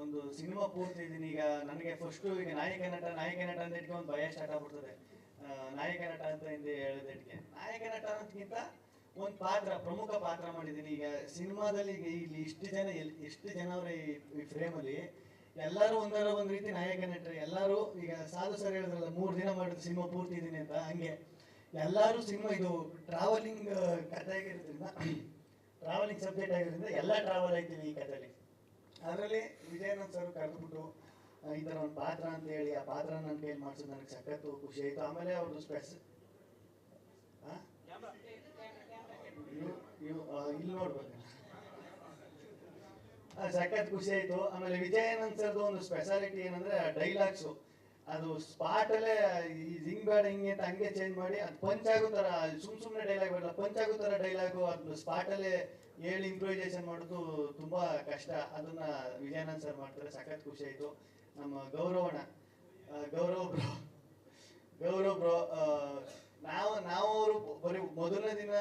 ಒಂದು ಸಿನಿಮಾ ಪೂರ್ತಿ ಇದೀನಿ ಈಗ. ನನಗೆ ಫಸ್ಟು ಈಗ ನಾಯಕ ನಟ ಅಂತ ಇಟ್ಕೊಂಡು ಒಂದು ಭಯ ಸ್ಟಾರ್ಟ್ ಆಗ್ಬಿಡ್ತದೆ. ನಾಯಕ ನಟ ಅಂತ ಹಿಂದೆ ಹೇಳಿದಕ್ಕೆ ನಾಯಕ ನಟ ಅನ್ನೋದಕ್ಕಿಂತ ಒಂದು ಪಾತ್ರ, ಪ್ರಮುಖ ಪಾತ್ರ ಮಾಡಿದ್ದೀನಿ ಈಗ ಸಿನಿಮಾದಲ್ಲಿ. ಈಗ ಇಲ್ಲಿ ಎಷ್ಟು ಜನ ಅವರ ಈ ಫ್ರೇಮಲ್ಲಿ ಎಲ್ಲರೂ ಒಂದರ ಒಂದು ರೀತಿ ನಾಯಕ ನಟರು ಎಲ್ಲರೂ. ಈಗ ಸಾಧು ಸರ್ ಹೇಳಿದ್ರಲ್ಲ 3 ದಿನ ಮಾಡಿದ್ರು ಸಿನಿಮಾ ಪೂರ್ತಿ ಇದೀನಿ ಅಂತ, ಹಂಗೆ ಎಲ್ಲರೂ ಸಿನಿಮಾ ಇದು ಟ್ರಾವೆಲಿಂಗ್ ಕಥೆ ಆಗಿರೋದ್ರಿಂದ, ಟ್ರಾವೆಲಿಂಗ್ ಸಬ್ಜೆಕ್ಟ್ ಆಗಿರೋದ್ರಿಂದ ಎಲ್ಲ ಟ್ರಾವೆಲ್ ಆಯ್ತೀವಿ ಈ ಕಥೆಯಲ್ಲಿ. ಅದರಲ್ಲಿ ವಿಜಯಾನಂದ್ ಸರ್ ಕರೆದ್ಬಿಟ್ಟು ಈ ಥರ ಒಂದು ಪಾತ್ರ ಅಂತ ಹೇಳಿ ಆ ಪಾತ್ರ ನನ್ನ ಕೈಯಲ್ಲಿ ಮಾಡಿಸೋದು ನನಗೆ ಸಖತ್ತು ಖುಷಿ ಆಯಿತು. ಆಮೇಲೆ ಅವ್ರದ್ದು ಇಲ್ಲಿ ನೋಡ್ಬೇಕಲ್ಲ, ಸಖತ್ ಖುಷಿ ಆಯಿತು. ಆಮೇಲೆ ವಿಜಯಾನಂದ್ ಸರ್ದು ಒಂದು ಸ್ಪೆಷಾಲಿಟಿ ಏನಂದ್ರೆ ಡೈಲಾಗ್ಸು, ಅದು ಸ್ಪಾಟಲ್ಲೇ ಹಿಂಗ್ ಬೇಡ ಹಿಂಗೆ ಅಂತ ಹಂಗೆ ಚೇಂಜ್ ಮಾಡಿ ಅದು ಪಂಚ್ ಆಗೋ ಥರ, ಸುಮ್ಮನೆ ಡೈಲಾಗ್ ಬರಲ್ಲ, ಪಂಚ್ ಆಗೋ ಥರ ಡೈಲಾಗು ಅದು ಸ್ಪಾಟಲ್ಲೇ ಹೇಳಿ ಇಂಪ್ರೂವೈಸೇಷನ್ ಮಾಡೋದು ತುಂಬ ಕಷ್ಟ. ಅದನ್ನ ವಿಜಯಾನಂದ್ ಸರ್ ಮಾಡ್ತಾರೆ, ಸಖತ್ ಖುಷಿ ಆಯಿತು. ನಮ್ಮ ಗೌರವ್ ಬ್ರೋ ನಾವು ಅವರು ಬರೀ ಮೊದಲನೇ ದಿನ,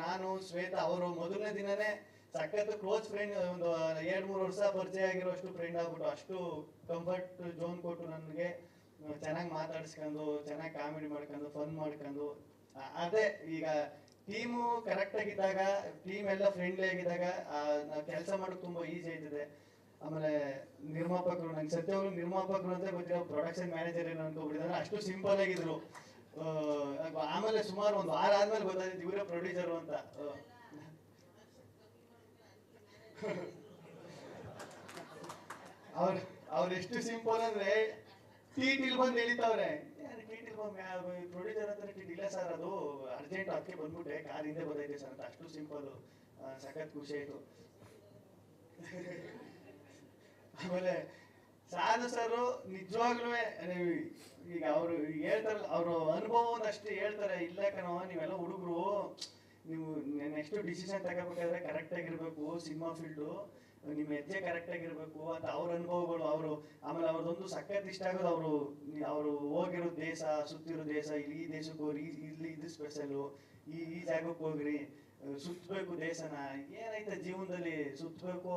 ನಾನು ಶ್ವೇತಾ ಅವರು ಮೊದಲನೇ ದಿನನೇ ಸಖತ್ ಕ್ಲೋಸ್ ಫ್ರೆಂಡ್. ಒಂದು 2-3 ವರ್ಷ ಪರಿಚಯ ಆಗಿರೋಷ್ಟು ಫ್ರೆಂಡ್ ಆಗ್ಬಿಟ್ಟು ಅಷ್ಟು ಕಂಫರ್ಟ್ ಝೋನ್ ಕೊಟ್ಟು ನನಗೆ ಚೆನ್ನಾಗಿ ಮಾತಾಡಿಸ್ಕೊಂಡು, ಚೆನ್ನಾಗಿ ಕಾಮಿಡಿ ಮಾಡ್ಕೊಂಡು, ಫನ್ ಮಾಡ್ಕೊಂಡು. ಅದೇ ಈಗ ಟೀಮು ಕರೆಕ್ಟ್ ಆಗಿದ್ದಾಗ, ಟೀಮ್ ಎಲ್ಲ ಫ್ರೆಂಡ್ಲಿ ಆಗಿದ್ದಾಗ ನಾವು ಕೆಲಸ ಮಾಡೋಕೆ ತುಂಬ ಈಸಿ ಆಯ್ತದೆ. ಆಮೇಲೆ ನಿರ್ಮಾಪಕರು, ನಂಗೆ ಸತ್ಯವರು ನಿರ್ಮಾಪಕರು ಅಂತ ಗೊತ್ತಿರೋ, ಪ್ರೊಡಕ್ಷನ್ ಮ್ಯಾನೇಜರ್ ಏನು ಅನ್ಕೋಬಿಟ್ಟಿದ್ದಾರೆ, ಅಷ್ಟು ಸಿಂಪಲ್ ಆಗಿದ್ರು. ಆಮೇಲೆ ಸುಮಾರು 1 ವಾರ ಆದ್ಮೇಲೆ ಗೊತ್ತಾಯ್ತು ಇವರೇ ಪ್ರೊಡ್ಯೂಸರು ಅಂತ. ಅವ್ರು ಎಷ್ಟು ಸಿಂಪಲ್ ಅಂದ್ರೆ ಟಿಟಿಲ್ ಬಂದು ಎಳಿತಾವ್ರೆ, ಟಿಟಿಲ್ ಬಂದು ಪ್ರೊಡ್ಯೂಸರ್ ಅಂತ ಇಲ್ಲ ಸರ್, ಅದು ಅರ್ಜೆಂಟ್ ಅದಕ್ಕೆ ಬಂದ್ಬಿಟ್ಟೆ, ಕಾರ್ ಹಿಂದೆ ಬಂದೈತೆ ಸರ್ ಅಂತ. ಅಷ್ಟು ಸಿಂಪಲ್, ಸಖತ್ ಖುಷಿ ಆಯ್ತು. ಆಮೇಲೆ ಸಾಧು ಸರ್ ನಿಜವಾಗ್ಲೂ ಈಗ ಅವರು ಹೇಳ್ತಾರ, ಅವರು ಅನುಭವ ಒಂದಷ್ಟು ಹೇಳ್ತಾರೆ. ಇಲ್ಲ ಕಣೋ, ನೀವೆಲ್ಲ ಹುಡುಗರು, ನೀವು ನೆಕ್ಸ್ಟ್ ಡಿಸಿಷನ್ ತಗೋಬೇಕಾದ್ರೆ ಕರೆಕ್ಟ್ ಆಗಿರ್ಬೇಕು, ಸಿನಿಮಾ ಫೀಲ್ಡು ನಿಮ್ಮ ಹೆಜ್ಜೆ ಕರೆಕ್ಟ್ ಆಗಿರ್ಬೇಕು ಅಂತ ಅವ್ರ ಅನುಭವಗಳು. ಆಮೇಲೆ ಅವ್ರದ್ದೊಂದು ಸಖತ್ ಇಷ್ಟ ಆಗೋದು, ಅವರು ಹೋಗಿರೋ ದೇಶ, ಸುತ್ತಿರೋ ದೇಶ, ಇಲ್ಲಿ ಈ ದೇಶಕ್ಕೆ ಹೋಗ್ರಿ, ಇಲ್ಲಿ ಇದು ಸ್ಪೆಷಲು, ಈ ಜಾಗಕ್ಕೆ ಹೋಗ್ರಿ, ಸುತ್ತಬೇಕು ದೇಶನ, ಏನೈತೆ ಜೀವನದಲ್ಲಿ ಸುತ್ತಬೇಕು,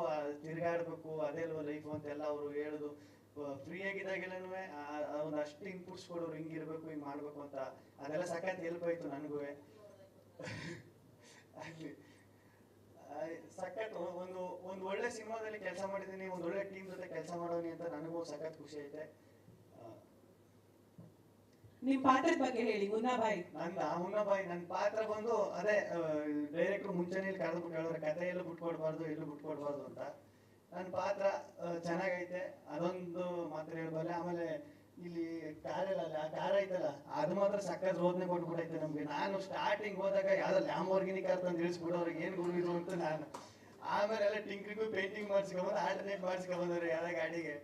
ತಿರ್ಗಾಡ್ಬೇಕು, ಅದೇ ಅಲ್ವ ಲೈಫು ಅಂತೆಲ್ಲ ಅವರು ಹೇಳೋದು. ಫ್ರೀ ಆಗಿದ್ದಾಗೆಲ್ಲನೂ ಒಂದಷ್ಟು ಇನ್ಪುಟ್ಸ್ ಕೊಡೋರು, ಹಿಂಗಿರ್ಬೇಕು, ಹಿಂಗೆ ಮಾಡ್ಬೇಕು ಅಂತ. ಅದೆಲ್ಲ ಸಖತ್ ಹೆಲ್ಪ್ ಆಯ್ತು ನನಗೂ. ಅಲ್ಲಿ ಸಖತ್ ಒಂದು ಒಳ್ಳೆ ಸಿನಿಮಾದಲ್ಲಿ ಕೆಲಸ ಮಾಡಿದ್ದೀನಿ, ಒಂದು ಒಳ್ಳೆ ಟೀಮ್ ಜೊತೆ ಕೆಲಸ ಮಾಡೋನಿ ಅಂತ ನನಗೂ ಸಖತ್ ಖುಷಿ ಐತೆ. ನಿಮ್ ಪಾತ್ರದ ಬಗ್ಗೆ ಹೇಳಿ. ಮುನ್ನಾಬಾಯಿ ನನ್ನ ಪಾತ್ರ ಬಂದು ಅದೇ, ಡೈರೆಕ್ಟ್ರು ಮುಂಚೆನೇ ಕರೆದ್ಬಿಟ್ಟು ಹೇಳಿದ್ರೆ ಕಥೆ ಎಲ್ಲೂ ಬಿಟ್ಕೊಡ್ಬಾರ್ದು ಅಂತ. ನನ್ನ ಪಾತ್ರ ಚೆನ್ನಾಗೈತೆ, ಅದೊಂದು ಮಾತ್ರ ಹೇಳ್ಬಲ್ಲೆ. ಆಮೇಲೆ ಇಲ್ಲಿ ಕಾರ ಐತಲ್ಲ, ಅದು ಮಾತ್ರ ಸಖತ್ ರೋದನೆ ಕೊಟ್ಬಿಟ್ಟೈತೆ ನಮ್ಗೆ. ನಾನು ಸ್ಟಾರ್ಟಿಂಗ್ ಹೋದಾಗ ಯಾವ್ದೋ ಲ್ಯಾಂಬೋರ್ಗಿನಿ ಕಾರ್ ತಂದು ಇಳಿಸ್ಬಿಟ್ಟು ಅವ್ರಿಗೆ ಏನು ಗುರುವಿದ್ರು ಅಂತ ನಾನು. ಆಮೇಲೆ ಎಲ್ಲ ಟಿಂಕ್ರಿಗೂ ಪೇಂಟಿಂಗ್ ಮಾಡಿಸ್ಕೊಂಬಂದು ಆಲ್ಟರ್ನೇಟ್ ಮಾಡಿಸ್ಕೊಂಬಂದ್ರೆ ಯಾವ್ದೋ ಗಾಡಿಗೆ,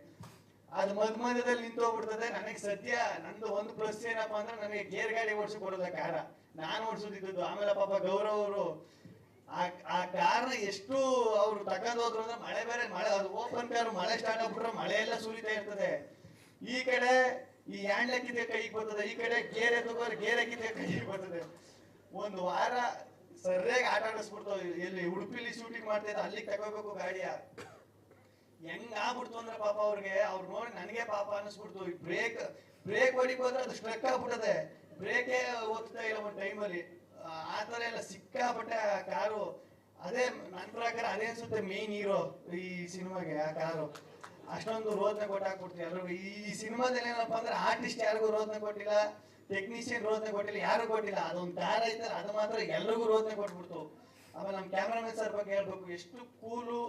ಅದು ಮಧ್ಯದಲ್ಲಿ ನಿಂತೋಗ್ಬಿಡ್ತದೆ. ನನಗೆ ಸದ್ಯ ನಂದು ಒಂದು ಪ್ಲಸ್ ಏನಪ್ಪಾ ಅಂದ್ರೆ, ನನಗೆ ಗೇರ್ ಗಾಡಿ ಓಡಿಸಿ ಕೊಡೋದ ಕಾರ, ನಾನು ಓಡಿಸೋದಿದ್ದು. ಆಮೇಲೆ ಪಾಪ ಗೌರವ್ ಅವರು ಆ ಕಾರ್ನ ಎಷ್ಟು ಅವ್ರು ತಗೊಂಡೋದ್ರು ಅಂದ್ರೆ, ಮಳೆ ಅದು ಓಪನ್ ಕಾರ್, ಮಳೆ ಸ್ಟಾರ್ಟ್ ಆಗ್ಬಿಟ್ರೆ ಮಳೆ ಎಲ್ಲ ಸುರಿತಾ ಇರ್ತದೆ. ಈ ಕಡೆ ಈ ಹ್ಯಾಂಡ್ ಹಾಕಿದ್ರೆ ಕೈಗೆ ಬರ್ತದೆ, ಈ ಕಡೆ ಗೇರ್ ಎತ್ತೋದ್ರೆ ಗೇರ್ ಹಾಕಿದ್ರೆ ಕೈಗೆ ಬರ್ತದೆ. 1 ವಾರ ಸರಿಯಾಗಿ ಆಟ ಆಡಿಸ್ಬಿಡ್ತಾವ. ಎಲ್ಲಿ ಉಡುಪಿಲಿ ಶೂಟಿಂಗ್ ಮಾಡ್ತಾ ಇದ್ದ, ಅಲ್ಲಿಗೆ ತಗೋಬೇಕು ಗಾಡಿಯ. ಹೆಂಗ್ ಆಗ್ಬಿಡ್ತು ಅಂದ್ರೆ ಪಾಪ ಅವ್ರಿಗೆ, ಅವ್ರು ನೋಡಿ ನನಗೆ ಪಾಪ ಅನ್ನಿಸ್ಬಿಡ್ತು. ಬ್ರೇಕ್ ಹೊಡಿಕ್ ಹೋದ್ರೆ ಅದು ಸ್ಟ್ರಕ್ ಆಗ್ಬಿಟ್ಟದೆ, ಬ್ರೇಕೇ ಓದ್ತಾ ಇಲ್ಲ ಒಂದು ಟೈಮಲ್ಲಿ. ಆ ಥರ ಎಲ್ಲ ಸಿಕ್ಕಾಪಟ್ಟೆ ಆ ಕಾರು. ಅದೇ ನನ್ನ ಪ್ರಕಾರ ಅದೇ ಅನ್ಸುತ್ತೆ ಮೇನ್ ಹೀರೋ ಈ ಸಿನಿಮಾಗೆ, ಆ ಕಾರು. ಅಷ್ಟೊಂದು ರೋದನೆ ಕೊಟ್ಟಾಕ್ಬಿಡ್ತೀವಿ ಎಲ್ರಿಗೂ. ಈ ಸಿನಿಮಾದಲ್ಲಿ ಏನಪ್ಪಾ ಅಂದ್ರೆ, ಆರ್ಟಿಸ್ಟ್ ಯಾರಿಗೂ ರೋದನೆ ಕೊಟ್ಟಿಲ್ಲ, ಟೆಕ್ನಿಷಿಯನ್ ರೋದನೆ ಕೊಟ್ಟಿಲ್ಲ, ಯಾರು ಕೊಟ್ಟಿಲ್ಲ. ಅದೊಂದು ಕಾರ್ ಐತಲ್ಲ, ಅದು ಮಾತ್ರ ಎಲ್ರಿಗೂ ರೋದನೆ ಕೊಟ್ಬಿಡ್ತು. ಆಮೇಲೆ ನಮ್ಮ ಕ್ಯಾಮ್ರಾಮನ್ ಸರ್ ಬಗ್ಗೆ ಹೇಳ್ಬೇಕು, ಎಷ್ಟು ಕೂಲು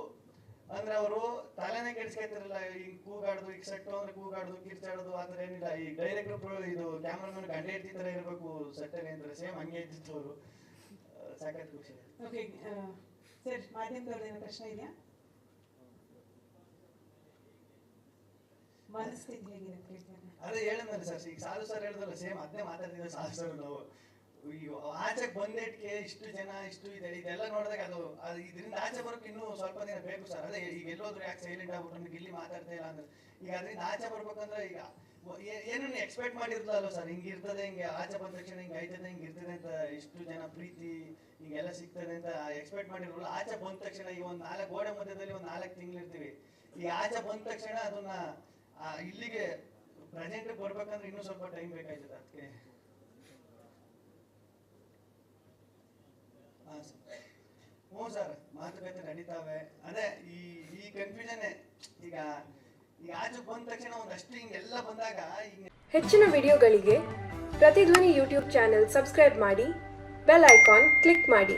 ಅಂದ್ರೆ ಅವರು ತಲೆನೇ ಕೆಡಿಸ್ಕೊತಿರಲಿಲ್ಲ. ಹಿಂಗ್ ಕೂಗಾಡುದು, ಈಗ ಸೆಟ್ ಅಂದ್ರೆ ಕೂಗಾಡುದು, ಕಿರ್ಚಾಡೋದು, ಆ ಥರ ಏನಿಲ್ಲ. ಈ ಡೈರೆಕ್ಟರ್ ಇದು ಕ್ಯಾಮ್ರಾಮನ್ ಗಂಟೆ ಇರ್ತಿ ತರ ಇರಬೇಕು ಸೆಟ್ಟಲ್ಲಿ ಅಂತಾರೆ, ಸೇಮ್ ಹಂಗೆ ಇದ್ದಿತ್ತು ಅವರು. ಸಾಕತ್ ಖುಷಿ. ಸರ್, ಮಾಧ್ಯಮದವ್ರದ್ದೇನೋ ಪ್ರಶ್ನೆ ಇದೆಯಾ? ಮನಸ್ಥಿತಿ ಹೇಗಿರುತ್ತೆ? ಅದೇ ಹೇಳಿದ್ನಲ್ಲ ಸರ್, ಈಗ ಸಾಧು ಸರ್ ಹೇಳಿದ್ರಲ್ಲ, ಸೇಮ್ ಅದನ್ನೇ ಮಾತಾಡ್ತಿದ್ದೆ ಸಾಧು ಸರ್. ನಾವು ಈಗ ಆಚೆಗೆ ಬಂದೇಟ್ಗೆ ಇಷ್ಟು ಜನ, ಇಷ್ಟು ಇದೆ, ಇದೆಲ್ಲ ನೋಡಿದಾಗ ಅದು ಇದರಿಂದ ಆಚೆ ಬರೋಕೆ ಇನ್ನೂ ಸ್ವಲ್ಪ ದಿನ ಬೇಕು ಸರ್. ಅದೇ ಈಗ ಎಲ್ಲೋದ್ರು ಯಾಕೆ ಸೈಲೆಂಟ್ ಆಗ್ಬಿಟ್ರು, ನಮ್ಗೆ ಇಲ್ಲಿ ಮಾತಾಡ್ತಾ ಇಲ್ಲ ಅಂದ್ರೆ, ಈಗ ಅದರಿಂದ ಆಚೆ ಬರ್ಬೇಕಂದ್ರೆ ಈಗ ಏನನ್ನು ಎಕ್ಸ್ಪೆಕ್ಟ್ ಮಾಡಿರ್ತಲ್ಲ ಸರ್. ಹಿಂಗೆ ಇರ್ತದೆ, ಹಿಂಗೆ ಆಚೆ ಬಂದ ತಕ್ಷಣ ಹಿಂಗೆ ಆಯ್ತದೆ, ಹಿಂಗೆ ಇರ್ತದೆ ಅಂತ, ಇಷ್ಟು ಜನ ಪ್ರೀತಿ ಹಿಂಗೆಲ್ಲ ಸಿಗ್ತದೆ ಅಂತ ಎಕ್ಸ್ಪೆಕ್ಟ್ ಮಾಡಿರಲ್ಲ. ಆಚೆ ಬಂದ ತಕ್ಷಣ ಈಗ ಒಂದು 4 ಗೋಡೆ ಮಧ್ಯದಲ್ಲಿ ಒಂದು 4 ತಿಂಗಳು ಇರ್ತೀವಿ. ಈ ಆಚೆ ಬಂದ ತಕ್ಷಣ ಅದನ್ನ ಇಲ್ಲಿಗೆ ಪ್ರೆಸೆಂಟ್ ಬರ್ಬೇಕಂದ್ರೆ ಇನ್ನೂ ಸ್ವಲ್ಪ ಟೈಮ್ ಬೇಕಾಯ್ತದೆ ಅದಕ್ಕೆ. ಹ್ಞೂ ಸರ್, ಮಾತುಕತೆ ನಡೀತಾವೆ. ಅದೇ ಈ ಕನ್ಫ್ಯೂಷನ್ ಈಗ ಆಚೆ ಬಂದ ತಕ್ಷಣ ಒಂದಷ್ಟು ಹಿಂಗೆಲ್ಲ ಬಂದಾಗ ಹೆಚ್ಚಿನ ವಿಡಿಯೋಗಳಿಗೆ ಪ್ರತಿಧ್ವನಿ ಯೂಟ್ಯೂಬ್ ಚಾನೆಲ್ ಸಬ್ಸ್ಕ್ರೈಬ್ ಮಾಡಿ, ಬೆಲ್ ಐಕಾನ್ ಕ್ಲಿಕ್ ಮಾಡಿ.